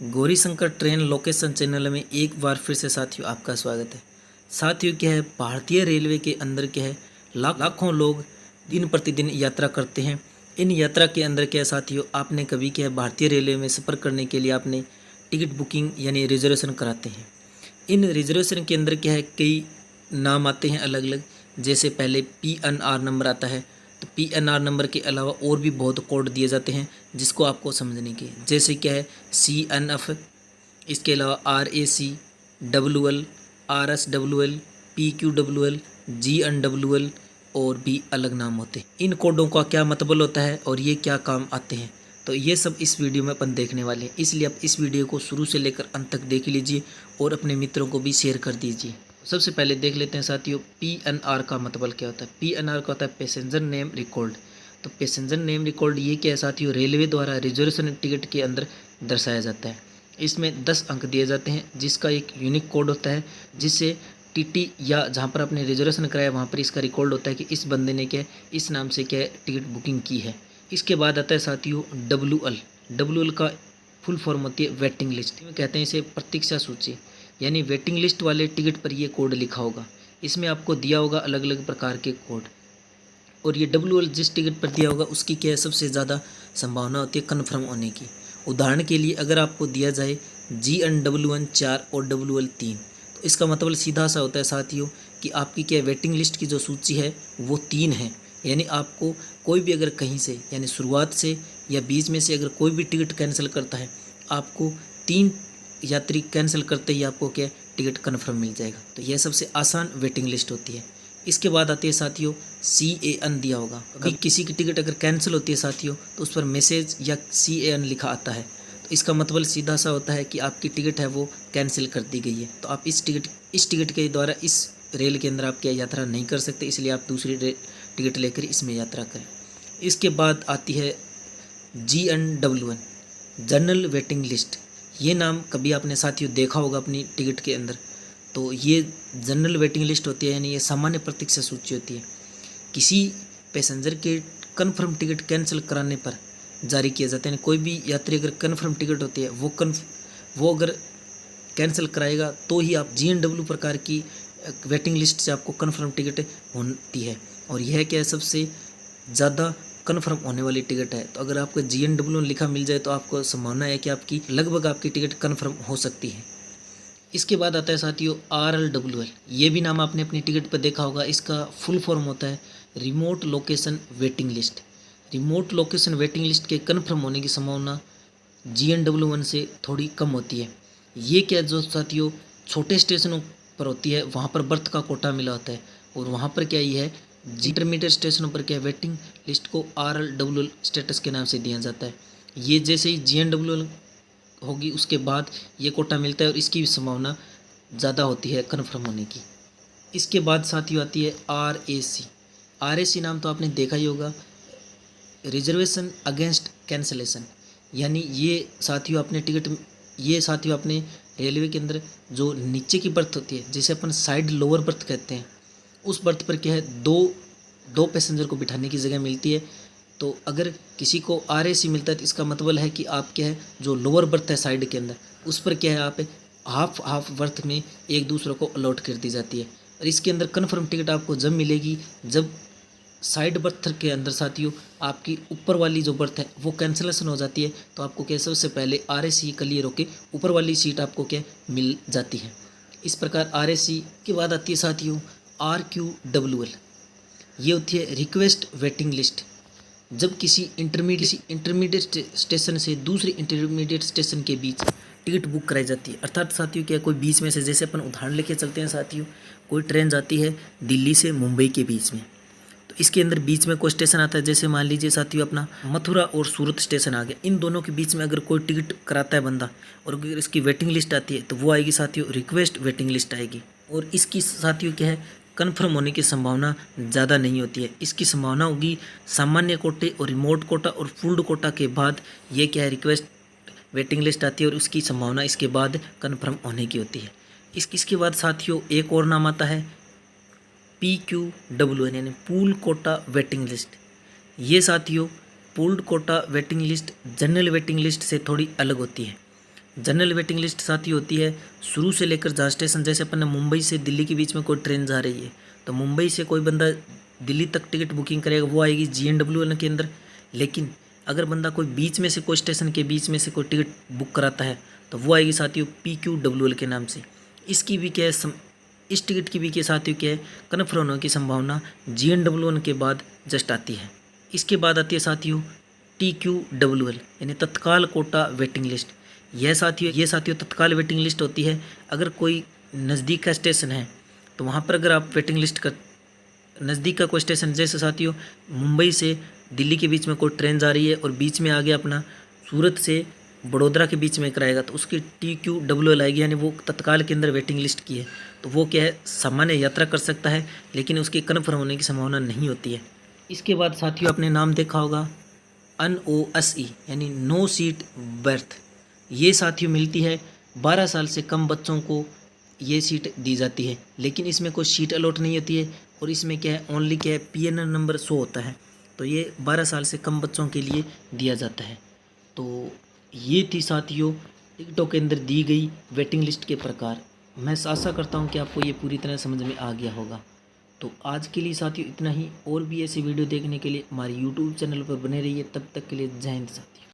Gauri Shankar train location channel में एक बार फिर से साथियों आपका स्वागत है। साथियों क्या है, भारतीय रेलवे के अंदर क्या है, लाखों लोग दिन प्रतिदिन यात्रा करते हैं। इन यात्रा के अंदर क्या है साथियों, आपने कभी क्या है भारतीय रेलवे में सफ़र करने के लिए आपने टिकट बुकिंग यानी रिजर्वेशन कराते हैं। इन रिजर्वेशन के अंदर क्या है, कई नाम आते हैं अलग अलग। जैसे पहले PNR नंबर आता है, तो PNR नंबर के अलावा और भी बहुत कोड दिए जाते हैं जिसको आपको समझने के, जैसे क्या है CNF, इसके अलावा RAC, WL, RSWL, PQWL, GNWL और भी अलग नाम होते हैं। इन कोडों का क्या मतलब होता है और ये क्या काम आते हैं, तो ये सब इस वीडियो में अपन देखने वाले हैं। इसलिए आप इस वीडियो को शुरू से लेकर अंत तक देख लीजिए और अपने मित्रों को भी शेयर कर दीजिए। सबसे पहले देख लेते हैं साथियों, PNR का मतलब क्या होता है। PNR का होता है पैसेंजर नेम रिकॉर्ड। तो पैसेंजर नेम रिकॉर्ड ये क्या है साथियों, रेलवे द्वारा रिजर्वेशन टिकट के अंदर दर्शाया जाता है। इसमें 10 अंक दिए जाते हैं जिसका एक यूनिक कोड होता है, जिससे TT या जहाँ पर आपने रिजर्वेशन कराया वहाँ पर इसका रिकॉर्ड होता है कि इस बंदे ने क्या है, इस नाम से क्या है टिकट बुकिंग की है। इसके बाद आता है साथियों WL। WL का फुल फॉर्म होती है वेटिंग लिस्ट। कहते हैं इसे प्रतीक्षा सूची, यानी वेटिंग लिस्ट वाले टिकट पर ये कोड लिखा होगा। इसमें आपको दिया होगा अलग अलग प्रकार के कोड, और ये WL जिस टिकट पर दिया होगा उसकी क्या है सबसे ज़्यादा संभावना होती है कन्फर्म होने की। उदाहरण के लिए अगर आपको दिया जाए GNW1 4 और WL 3, तो इसका मतलब सीधा सा होता है साथियों कि आपकी क्या वेटिंग लिस्ट की जो सूची है वो 3 है। यानी आपको कोई भी अगर कहीं से यानी शुरुआत से या बीच में से अगर कोई भी टिकट कैंसिल करता है, आपको 3 यात्री कैंसिल करते ही आपको क्या टिकट कन्फर्म मिल जाएगा। तो यह सबसे आसान वेटिंग लिस्ट होती है। इसके बाद आती है साथियों CAN दिया होगा। कभी किसी की टिकट अगर कैंसिल होती है साथियों, तो उस पर मैसेज या CAN लिखा आता है, तो इसका मतलब सीधा सा होता है कि आपकी टिकट है वो कैंसिल कर दी गई है। तो आप इस टिकट के द्वारा इस रेल के अंदर आप क्या यात्रा नहीं कर सकते, इसलिए आप दूसरी टिकट लेकर इसमें यात्रा करें। इसके बाद आती है GNW1 जनरल वेटिंग लिस्ट। ये नाम कभी आपने साथियों देखा होगा अपनी टिकट के अंदर। तो ये जनरल वेटिंग लिस्ट होती है, यानी ये सामान्य प्रतीक्षा सूची होती है। किसी पैसेंजर के कन्फर्म टिकट कैंसिल कराने पर जारी किया जाता है। कोई भी यात्री अगर कन्फर्म टिकट होती है वो अगर कैंसिल कराएगा तो ही आप GNW प्रकार की वेटिंग लिस्ट से आपको कन्फर्म टिकट होती है। और यह क्या है सबसे ज़्यादा कन्फर्म होने वाली टिकट है। तो अगर आपको GNW लिखा मिल जाए तो आपको संभावना है कि आपकी लगभग आपकी टिकट कन्फर्म हो सकती है। इसके बाद आता है साथियों RLWL। ये भी नाम आपने अपनी टिकट पर देखा होगा। इसका फुल फॉर्म होता है remote location waiting list. Remote location waiting list के कन्फर्म होने की संभावना GNW1 से थोड़ी कम होती है। ये क्या जो साथियों छोटे स्टेशनों पर होती है, वहाँ पर बर्थ का कोटा मिला होता है, और वहाँ पर क्या ये है इंटरमीडिएट स्टेशनों पर क्या वेटिंग लिस्ट को RLWL स्टेटस के नाम से दिया जाता है। ये जैसे ही GNW होगी उसके बाद ये कोटा मिलता है और इसकी भी संभावना ज़्यादा होती है कन्फर्म होने की। इसके बाद साथियों आती है RAC। RAC नाम तो आपने देखा ही होगा, रिजर्वेशन अगेंस्ट कैंसलेशन। यानी ये साथियों अपने रेलवे के अंदर जो नीचे की बर्थ होती है, जिसे अपन साइड लोअर बर्थ कहते हैं, उस बर्थ पर क्या है दो पैसेंजर को बिठाने की जगह मिलती है। तो अगर किसी को RAC मिलता है तो इसका मतलब है कि आप क्या है जो लोअर बर्थ है साइड के अंदर, उस पर क्या है आप हाफ बर्थ में एक दूसरे को अलॉट कर दी जाती है। और इसके अंदर कन्फर्म टिकट आपको जब मिलेगी जब साइड बर्थ के अंदर साथियों आपकी ऊपर वाली जो बर्थ है वो कैंसलेशन हो जाती है। तो आपको क्या सबसे पहले RAC क्लियर होकर ऊपर वाली सीट आपको क्या मिल जाती है। इस प्रकार RAC के बाद आती है साथियों RQWL। ये होती है रिक्वेस्ट वेटिंग लिस्ट। जब किसी इंटरमीडिएट स्टेशन से दूसरे इंटरमीडिएट स्टेशन के बीच टिकट बुक कराई जाती है, अर्थात साथियों क्या कोई बीच में से, जैसे अपन उदाहरण लेके चलते हैं साथियों, कोई ट्रेन जाती है दिल्ली से मुंबई के बीच में, तो इसके अंदर बीच में कोई स्टेशन आता है, जैसे मान लीजिए साथियों अपना मथुरा और सूरत स्टेशन आ गया। इन दोनों के बीच में अगर कोई टिकट कराता है बंदा और अगर इसकी वेटिंग लिस्ट आती है तो वो आएगी साथियों रिक्वेस्ट वेटिंग लिस्ट आएगी। और इसकी साथियों क्या है कन्फर्म होने की संभावना ज़्यादा नहीं होती है। इसकी संभावना होगी सामान्य कोटे और रिमोट कोटा और फुल्ड कोटा के बाद ये क्या है रिक्वेस्ट वेटिंग लिस्ट आती है, और उसकी संभावना इसके बाद कन्फर्म होने की होती है। इसके बाद साथियों एक और नाम आता है PQWN यानी पूल कोटा वेटिंग लिस्ट। ये साथियों pooled quota waiting list general waiting list से थोड़ी अलग होती है। जनरल वेटिंग लिस्ट साथियों होती है शुरू से लेकर जहाँ स्टेशन, जैसे अपन ने मुंबई से दिल्ली के बीच में कोई ट्रेन जा रही है तो मुंबई से कोई बंदा दिल्ली तक टिकट बुकिंग करेगा, वो आएगी GNW के अंदर। लेकिन अगर बंदा कोई बीच में से, कोई स्टेशन के बीच में से कोई टिकट बुक कराता है तो वो आएगी साथियों PQWL के नाम से। इसकी भी क्या है, इस टिकट की भी क्या साथियों क्या है, कन्फर्म होने की संभावना GNW के बाद जस्ट आती है। इसके बाद आती है साथियों TQWL यानी तत्काल कोटा वेटिंग लिस्ट। ये साथियों तत्काल वेटिंग लिस्ट होती है। अगर कोई नज़दीक का स्टेशन है तो वहाँ पर अगर आप वेटिंग लिस्ट कर, नज़दीक का कोई स्टेशन, जैसे साथियों मुंबई से दिल्ली के बीच में कोई ट्रेन जा रही है और बीच में आ गया अपना सूरत से बड़ोदरा के बीच में कराएगा तो उसकी TQWL आएगी, यानी वो तत्काल के अंदर वेटिंग लिस्ट की है। तो वो क्या है, सामान्य यात्रा कर सकता है लेकिन उसकी कन्फर्म होने की संभावना नहीं होती है। इसके बाद साथियों आपने नाम देखा होगा NOSE यानी नो सीट बर्थ। ये साथियों मिलती है 12 साल से कम बच्चों को ये सीट दी जाती है, लेकिन इसमें कोई सीट अलॉट नहीं होती है और इसमें क्या है, ओनली क्या है PNR नंबर शो होता है। तो ये 12 साल से कम बच्चों के लिए दिया जाता है। तो ये थी साथियों टिकटों के अंदर दी गई वेटिंग लिस्ट के प्रकार। मैं आशा करता हूँ कि आपको ये पूरी तरह समझ में आ गया होगा। तो आज के लिए साथियों इतना ही। और भी ऐसी वीडियो देखने के लिए हमारे YouTube चैनल पर बने रहिए। तब तक के लिए जय हिंद साथियों।